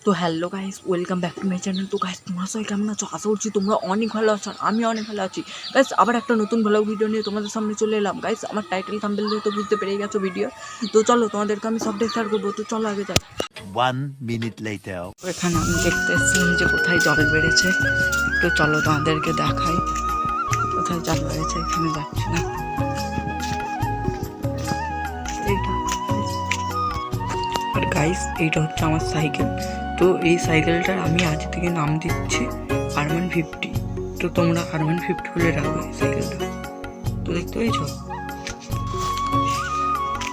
তো hello guys, welcome back to my channel. তো guys, তোমরা সবাই কেমন আছো? আশা করছি তোমরা অনেক ভালো আছো, আমি অনেক ভালো আছি। গাইস, আবার একটা নতুন ব্লগ ভিডিও নিয়ে তোমাদের সামনে চলে এলাম। গাইস, আমার টাইটেল থাম্বনেল দিয়ে তো বুঝতে পেরে গেছো ভিডিও। তো চলো, তোমাদেরকে আমি সবটাই শেয়ার করবো। তো চলো আগে যাই। 1 minute later. এখানে আমি দেখতে এসেছিলাম যে কোথায় জল বেড়েছে। তো চলো তোমাদেরকে দেখাই কোথায় জল বেড়েছে। এখানে যাচ্ছি না, এইটা। আর গাইস, এইটা হচ্ছে আমার সাইকেল। তো এই সাইকেলটার আমি আজ থেকে নাম দিচ্ছি R150। তো তোমরা R150 বলে রাখবে এই সাইকেলটা। তো দেখতে পেয়েছো?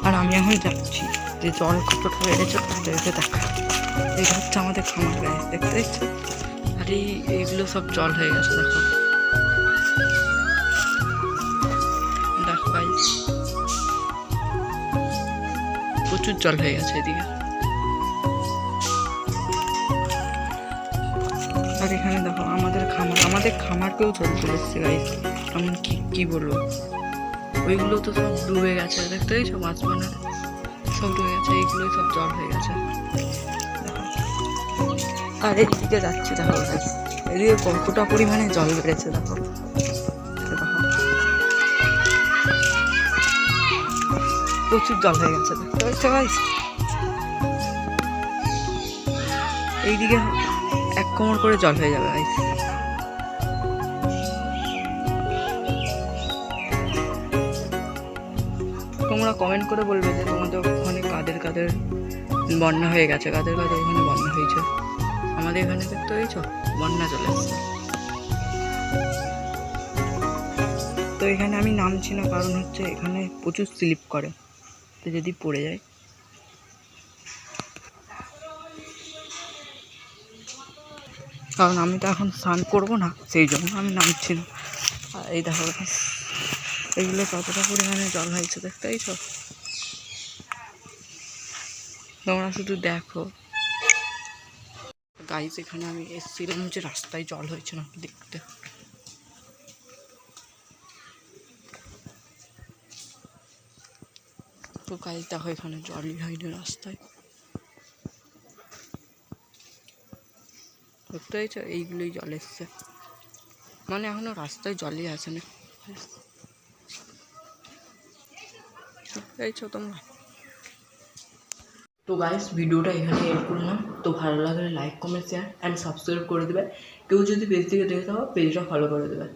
আর আমি এখন যাচ্ছি যে জল কতটা বেড়েছে তাদেরকে দেখা। এটা হচ্ছে আমাদের খামার গাইস, দেখতে পেয়েছো? আর এইগুলো সব জল হয়ে গেছে, দেখো দেখো গাইস, প্রচুর জল হয়ে গেছে এদিকে। আর এখানে দেখো আমাদের খামারকেও জল চলে এসছে গাইস। এমন কি বলবো, ওইগুলো তো সব ডুবে গেছে, দেখতে পেয়েছো? মাছ বানার সব ডুবে গেছে, এইগুলোই সব জল হয়ে গেছে। আর এদিকে যাচ্ছে দেখো গাইস, এদিকে কতটা পরিমাণে জল বেড়েছে দেখো। প্রচুর জল হয়ে গেছে, দেখতে পেয়েছো গাইস? এইদিকে 1 কোমর করে জল হয়ে যাবে গাইস। তোমরা কমেন্ট করে বলবে যে তোমাদের ওখানে কাদের কাদের বন্যা হয়ে গেছে, কাদের কাদের ওখানে বন্যা হয়েছে। আমাদের এখানে দেখতে পেয়েছো বন্যা চলে এসছে। তো এখানে আমি নামছি না, কারণ হচ্ছে এখানে প্রচুর স্লিপ করে, তো যদি পড়ে যায়। কারণ আমি তো এখন স্নান করবো না, সেই জন্য আমি নামছি না। আর এই দেখো এইগুলো কতটা পরিমাণে জল হয়েছে, দেখতে পেয়েছো? তোমরা শুধু দেখো গাইস। এখানে আমি এসেছিলাম যে রাস্তায় জল হয়েছে না দেখতে। তো গাইস দেখো, এখানে জলই হয়নি রাস্তায়, দেখতে পেয়েছো? এইগুলোই জল এসছে, মানে এখনো রাস্তায় জলই আছে না, দেখতে পেয়েছো তোমরা? তো গাইস, ভিডিওটা এখানে এড করলাম। তো ভালো লাগলে like, comment, share and subscribe করে দেবে। কেউ যদি পেজ থেকে দেখে থাকো, পেজটা ফলো করে দেবে।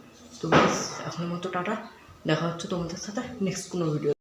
তো গাইস, এখনের মতো টাটা, দেখা হচ্ছে তোমাদের সাথে নেক্সট কোনো ভিডিও।